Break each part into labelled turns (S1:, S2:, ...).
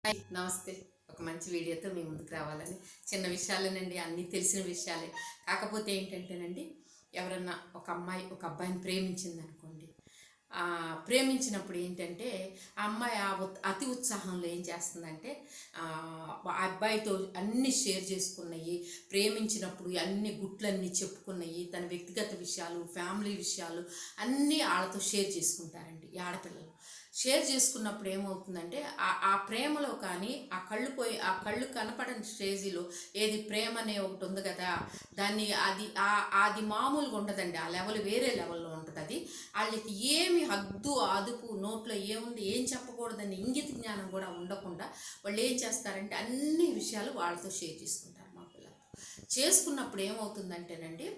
S1: Hi నమస్తే. ఒక మంచి వీడియోతో మీ ముందుకు రావాలని. చిన్న విషయాలేనండి, అన్నీ తెలిసిన విషయాలే. కాకపోతే ఏంటంటేనండి, ఎవరన్నా ఒక అమ్మాయి ఒక అబ్బాయిని ప్రేమించిందనుకోండి. ప్రేమించినప్పుడు ఏంటంటే ఆ అమ్మాయి అతి ఉత్సాహంలో ఏం చేస్తుందంటే ఆ అబ్బాయితో అన్నీ షేర్ చేసుకున్నవి, ప్రేమించినప్పుడు అన్ని గుట్లన్నీ చెప్పుకున్నవి, తన వ్యక్తిగత విషయాలు, ఫ్యామిలీ విషయాలు అన్నీ వాళ్ళతో షేర్ చేసుకుంటారండి ఈ ఆడపిల్లలు. షేర్ చేసుకున్నప్పుడు ఏమవుతుందంటే ఆ ప్రేమలో కానీ ఆ కళ్ళు కనపడని స్టేజీలో ఏది ప్రేమ అనే ఒకటి ఉంది కదా, దాన్ని అది మామూలుగా ఉండదండి. ఆ లెవెల్ వేరే లెవెల్లో ఉంటుంది. అది వాళ్ళకి ఏమి హద్దు అదుపు నోట్లో ఏముంది ఏం చెప్పకూడదని ఇంగిత జ్ఞానం కూడా ఉండకుండా వాళ్ళు ఏం చేస్తారంటే అన్ని విషయాలు వాళ్ళతో షేర్ చేసుకుంటారు. మా పిల్లలు చేసుకున్నప్పుడు ఏమవుతుందంటేనండి,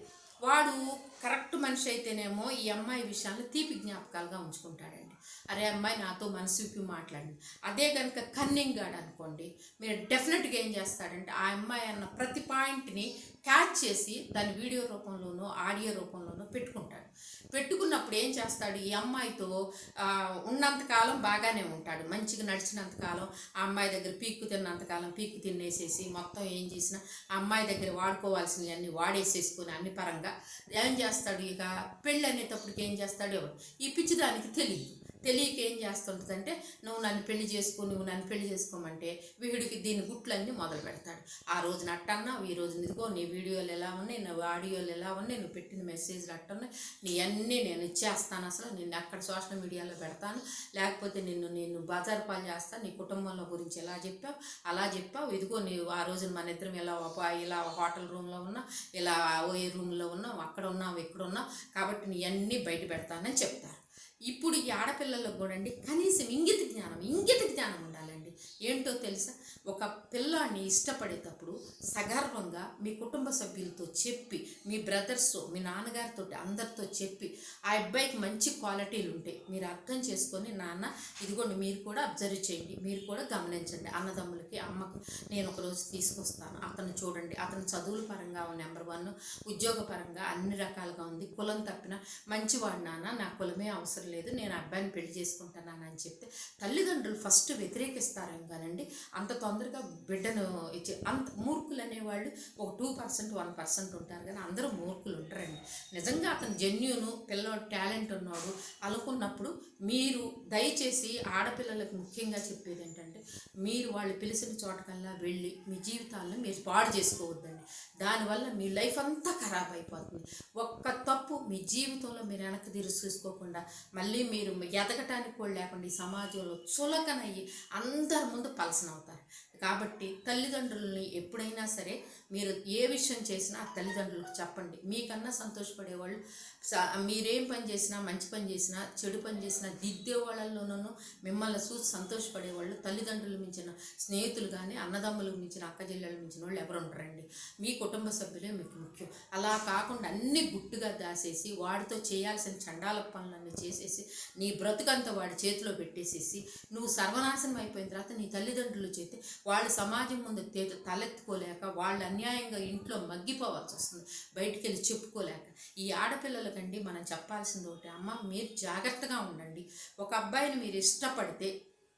S1: వాడు కరెక్ట్ మనిషి అయితేనేమో ఈ అమ్మాయి విషయాన్ని తీపి జ్ఞాపకాలుగా ఉంచుకుంటాడండి. అరే అమ్మాయి నాతో మనసు విప్పి మాట్లాడింది. అదే కనుక కన్నింగ్ గాడు అనుకోండి, మీరు డెఫినెట్గా ఏం చేస్తాడంటే ఆ అమ్మాయి అన్న ప్రతి పాయింట్ని క్యాచ్ చేసి దాని వీడియో రూపంలోనో ఆడియో రూపంలోనో పెట్టుకుంటాడు. పెట్టుకున్నప్పుడు ఏం చేస్తాడు, ఈ అమ్మాయితో ఉన్నంతకాలం బాగానే ఉంటాడు, మంచిగా నడిచినంతకాలం ఆ అమ్మాయి దగ్గర పీక్కు తిన్నంతకాలం పీక్కు తినేసేసి మొత్తం ఏం చేసినా ఆ అమ్మాయి దగ్గర వాడుకోవాల్సినవి అన్నీ వాడేసేసుకుని అన్ని పరంగా ఏం చేస్తాడు. ఇక పెళ్ళి అనేటప్పటికి ఏం చేస్తాడు, ఈ పిచ్చిదానికి తెలియక ఏం చేస్తుంటుందంటే నువ్వు నన్ను పెళ్లి చేసుకోమంటే వీడికి దీని గుట్లన్నీ మొదలు పెడతాడు. ఆ రోజున అట్టన్నా, ఈ రోజు ఇదిగో నీ వీడియోలు ఎలా ఉన్నాయి, నా ఆడియోలు ఎలా ఉన్నాయి, నువ్వు పెట్టిన మెసేజ్లు అట్టన్నాయి, నీ అన్నీ నేను ఇచ్చేస్తాను, అసలు నిన్ను అక్కడ సోషల్ మీడియాలో పెడతాను, లేకపోతే నేను బజార్ పాలు చేస్తాను, నీ కుటుంబంలో గురించి ఎలా చెప్పావు అలా చెప్పావు, ఇదిగో నీవు ఆ రోజున మన ఇద్దరం ఇలా హోటల్ రూమ్లో ఉన్నా, ఇలా ఓ రూమ్లో ఉన్నావు, అక్కడ ఉన్నావు, ఇక్కడ ఉన్నావు, కాబట్టి నీ అన్నీ బయట పెడతానని చెప్తారు. ఇప్పుడు ఈ ఆడపిల్లలకు కూడా అండి కనీసం ఇంగిత జ్ఞానం ఉండాలండి. ఏంటో తెలుసా, ఒక పిల్లాన్ని ఇష్టపడేటప్పుడు సగర్వంగా మీ కుటుంబ సభ్యులతో చెప్పి, మీ బ్రదర్స్తో, మీ నాన్నగారితో, అందరితో చెప్పి ఆ అబ్బాయికి మంచి క్వాలిటీలు ఉంటాయి మీరు అర్థం చేసుకొని, నాన్న ఇదిగోండి మీరు కూడా అబ్జర్వ్ చేయండి, మీరు కూడా గమనించండి, అన్నదమ్ములకి అమ్మకు నేను ఒకరోజు తీసుకొస్తాను, అతను చూడండి, అతను చదువుల పరంగా నెంబర్ 1, ఉద్యోగ పరంగా అన్ని రకాలుగా ఉంది, కులం తప్పిన మంచివాడు నాన్న, నా కులమే అవసరం లేదు, నేను అబ్బాయిని పెళ్లి చేసుకుంటాను అని చెప్తే తల్లిదండ్రులు ఫస్ట్ వ్యతిరేకిస్తారేం కానండి, అంత తొందరగా బిడ్డను ఇచ్చే అంత మూర్ఖులు అనేవాళ్ళు ఒక 2%, 1% ఉంటారు, కానీ అందరూ మూర్ఖులు ఉంటారండి. నిజంగా అతను జెన్యూను పిల్లవాడు టాలెంట్ ఉన్నాడు అనుకున్నప్పుడు మీరు దయచేసి ఆడపిల్లలకు ముఖ్యంగా చెప్పేది ఏంటంటే, మీరు వాళ్ళు పిలిచిన చోటకల్లా వెళ్ళి మీ జీవితాలను మీరు పాడు చేసుకోవద్దండి. దానివల్ల మీ లైఫ్ అంతా ఖరాబ్ అయిపోతుంది. ఒక్క తప్పు మీ జీవితంలో మీరు వెనక్కి తీసుకోకుండా మళ్ళీ మీరు ఎదగటానికి కూడా లేకుండా ఈ సమాజంలో చులకనయ్యి అందరి ముందు పలసనవుతారు. కాబట్టి తల్లిదండ్రులని ఎప్పుడైనా సరే మీరు ఏ విషయం చేసినా తల్లిదండ్రులకు చెప్పండి. మీకన్నా సంతోషపడేవాళ్ళు, మీరేం పని చేసినా, మంచి పని చేసినా, చెడు పని చేసినా దిద్దే వాళ్ళలోనూ మిమ్మల్ని చూసి సంతోషపడేవాళ్ళు తల్లిదండ్రులు మించిన స్నేహితులు కానీ, అన్నదమ్ములు మించిన అక్క చెల్లెళ్ళు మించిన వాళ్ళు ఎవరు ఉంటారండి. మీ కుటుంబ సభ్యులే మీకు ముఖ్యం. అలా కాకుండా అన్ని గుట్టుగా దాసేసి వాడితో చేయాల్సిన చండాల పనులన్నీ చేసేసి నీ బ్రతుకంతా వాడి చేతిలో పెట్టేసేసి నువ్వు సర్వనాశనం అయిపోయిన తర్వాత నీ తల్లిదండ్రులు చేతి వాళ్ళు సమాజం ముందు తలెత్తుకోలేక వాళ్ళు అన్యాయంగా ఇంట్లో మగ్గిపోవాల్సి వస్తుంది, బయటికి వెళ్ళి చెప్పుకోలేక. ఈ ఆడపిల్లలకండి మనం చెప్పాల్సింది ఒకటి, అమ్మ మీరు జాగ్రత్తగా ఉండండి. ఒక అబ్బాయిని మీరు ఇష్టపడితే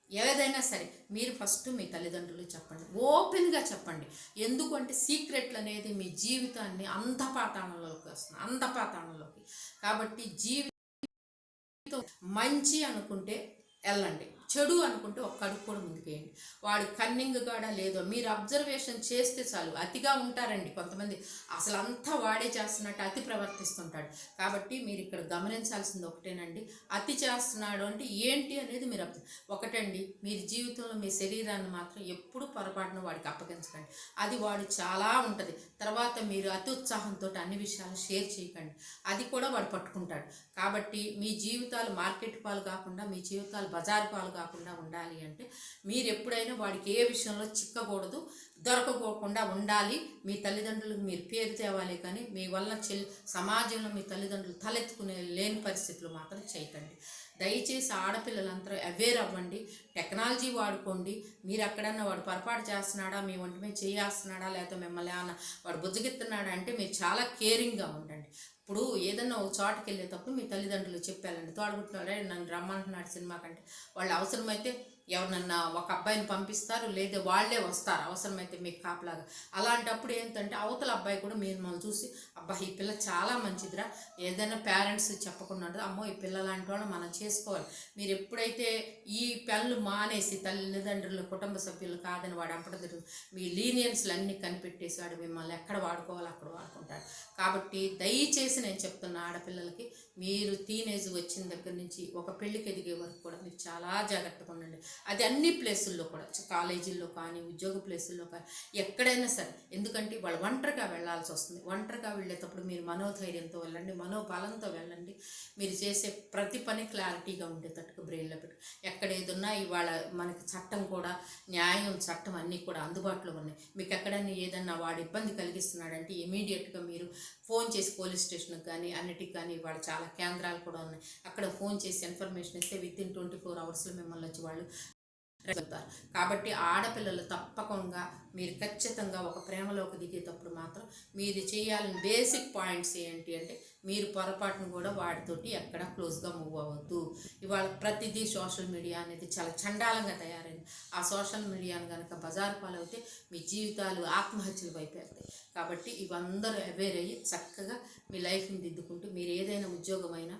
S1: ఏదైనా సరే మీరు ఫస్ట్ మీ తల్లిదండ్రులు చెప్పండి, ఓపెన్గా చెప్పండి. ఎందుకంటే సీక్రెట్లు అనేది మీ జీవితాన్ని అంధపాతాళంలోకి వస్తుంది, అంధపాతాళంలోకి. కాబట్టి జీవితం మంచి అనుకుంటే వెళ్ళండి, చెడు అనుకుంటే ఒక్క అడుగు కూడా ముందుకేయండి. వాడు కన్నింగ్ కాడా లేదో మీరు అబ్జర్వేషన్ చేస్తే చాలు. అతిగా ఉంటారండి కొంతమంది, అసలు అంతా వాడే చేస్తున్నట్టు అతి ప్రవర్తిస్తుంటాడు. కాబట్టి మీరు ఇక్కడ గమనించాల్సింది ఒకటేనండి, అతి చేస్తున్నాడు అంటే ఏంటి అనేది మీరు ఒకటండి, మీరు జీవితంలో మీ శరీరాన్ని మాత్రం ఎప్పుడు పొరపాటున వాడికి అప్పగించకండి. అది వాడు చాలా ఉంటుంది. తర్వాత మీరు అతి ఉత్సాహంతో అన్ని విషయాలు షేర్ చేయకండి, అది కూడా వాడు పట్టుకుంటాడు. కాబట్టి మీ జీవితాలు మార్కెట్ పాలు కాకుండా, మీ జీవితాలు బజారు పాలు కాకుండా ఉండాలి అంటే మీరు ఎప్పుడైనా వాడికి ఏ విషయంలో చిక్కకూడదు, దొరకకోకుండా ఉండాలి. మీ తల్లిదండ్రులకు మీరు పేరు తేవాలి, కానీ మీ వల్ల సమాజంలో మీ తల్లిదండ్రులు తలెత్తుకునే లేని పరిస్థితులు మాత్రం చేయకండి. దయచేసి ఆడపిల్లలంతా అవేర్ అవ్వండి, టెక్నాలజీ వాడుకోండి. మీరు ఎక్కడన్నా వాడు పొరపాటు చేస్తున్నాడా, మీ ఒంటి మీద చేస్తున్నాడా, లేకపోతే మిమ్మల్ని ఏమన్నా వాడు బుజ్జగిస్తున్నాడా అంటే మీరు చాలా కేరింగ్గా ఉండండి. ఇప్పుడు ఏదన్నా ఒక చోటకి వెళ్ళేటప్పుడు మీ తల్లిదండ్రులు చెప్పాలండి, తోడబుట్టినాడే నన్ను రమ్మంటున్నాడు సినిమా కంటే, వాళ్ళు అవసరమైతే ఎవరినన్నా ఒక అబ్బాయిని పంపిస్తారు, లేదా వాళ్ళే వస్తారు అవసరమైతే మీకు కాపలాగా. అలాంటప్పుడు ఏంటంటే అవతల అబ్బాయి కూడా మిమ్మల్ని చూసి అబ్బా ఈ పిల్ల చాలా మంచిదిరా, ఏదైనా పేరెంట్స్ చెప్పకుండా ఉండదు, అమ్మో ఈ పిల్ల లాంటి వాళ్ళు మనం చేసుకోవాలి. మీరు ఎప్పుడైతే ఈ పనులు మానేసి తల్లిదండ్రులు కుటుంబ సభ్యులు కాదని వాడు అంపడదు, మీ లీనియన్స్లు అన్నీ కనిపెట్టేసి వాడు మిమ్మల్ని ఎక్కడ వాడుకోవాలో అక్కడ వాడుకుంటాడు. కాబట్టి దయచేసి నేను చెప్తున్న ఆడపిల్లలకి, మీరు టీనేజ్ వచ్చిన దగ్గర నుంచి ఒక పెళ్ళికి ఎదిగే వరకు కూడా మీరు చాలా జాగ్రత్తగా ఉండండి. అది అన్ని ప్లేసుల్లో కూడా, కాలేజీల్లో కానీ ఉద్యోగ ప్లేసుల్లో కానీ ఎక్కడైనా సరే. ఎందుకంటే వాళ్ళు ఒంటరిగా వెళ్ళాల్సి వస్తుంది. ఒంటరిగా వెళ్ళేటప్పుడు మీరు మనోధైర్యంతో వెళ్ళండి, మనోబలంతో వెళ్ళండి. మీరు చేసే ప్రతి పని క్లారిటీగా ఉండేటట్టుగా బ్రెయిన్లో పెట్టు. ఎక్కడ ఏదున్నా ఇవాళ మనకి చట్టం కూడా, న్యాయం చట్టం అన్నీ కూడా అందుబాటులో ఉన్నాయి. మీకు ఎక్కడైనా ఏదన్నా వాడు ఇబ్బంది కలిగిస్తున్నాడంటే ఇమీడియట్గా మీరు ఫోన్ చేసి పోలీస్ స్టేషన్కి కానీ అన్నిటికి కానీ ఇవాళ చాలా కేంద్రాలు కూడా ఉన్నాయి, అక్కడ ఫోన్ చేసి ఇన్ఫర్మేషన్ ఇస్తే వితిన్ 24 అవర్స్లో మిమ్మల్ని వచ్చి వాళ్ళు వెళ్తారు. కాబట్టి ఆడపిల్లలు తప్పకుండా మీరు ఖచ్చితంగా ఒక ప్రేమలోకి దిగేటప్పుడు మాత్రం మీరు చేయాలని బేసిక్ పాయింట్స్ ఏంటి అంటే, మీరు పొరపాటును కూడా వాటితోటి ఎక్కడ క్లోజ్గా మూవ్ అవ్వద్దు. ఇవాళ ప్రతిదీ సోషల్ మీడియా అనేది చాలా చండాలంగా తయారైంది. ఆ సోషల్ మీడియాను కనుక బజారు పాలవుతే మీ జీవితాలు ఆత్మహత్యలు వైపు వెళ్తాయి. కాబట్టి ఇవందరూ అవేర్ అయ్యి చక్కగా మీ లైఫ్ని దిద్దుకుంటూ, మీరు ఏదైనా ఉద్యోగమైనా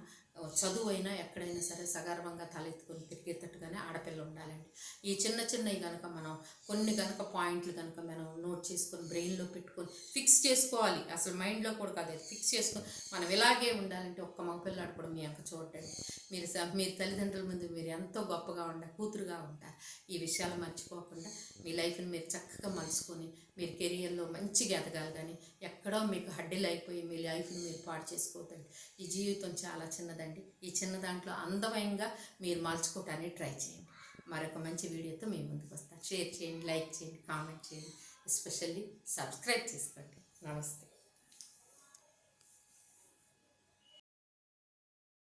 S1: చదువు అయినా ఎక్కడైనా సరే సగర్వంగా తలెత్తుకొని తిరిగేటట్టుగానే ఆడపిల్ల ఉండాలండి. ఈ చిన్న చిన్నవి కనుక మనం కొన్ని కనుక పాయింట్లు కనుక మనం నోట్ చేసుకొని బ్రెయిన్లో పెట్టుకొని ఫిక్స్ చేసుకోవాలి. అసలు మైండ్లో కూడా కాదు, ఫిక్స్ చేసుకొని మనం ఇలాగే ఉండాలంటే ఒక్క మగపిల్లాడు కూడా మీ అంక చూడండి. మీరు తల్లిదండ్రుల ముందు మీరు ఎంతో గొప్పగా కూతురుగా ఉంటారు. ఈ విషయాలు మర్చిపోకుండా మీ లైఫ్ని మీరు చక్కగా మలుచుకొని మీరు కెరియర్లో మంచిగా ఎదగాలి. కానీ ఎక్కడో మీకు హడ్డీలు అయిపోయి మీ లైఫ్ని మీరు పాడు చేసుకోవద్దండి. ఈ జీవితం చాలా చిన్నదండి. ఈ చిన్న దాంట్లో అందమైనగా మీరు మలుచుకోవటానికి ట్రై చేయండి. మరొక మంచి వీడియోతో మీ ముందుకు వస్తాను. షేర్ చేయండి, లైక్ చేయండి, కామెంట్ చేయండి, ఎస్పెషల్లీ సబ్స్క్రైబ్ చేసుకోండి.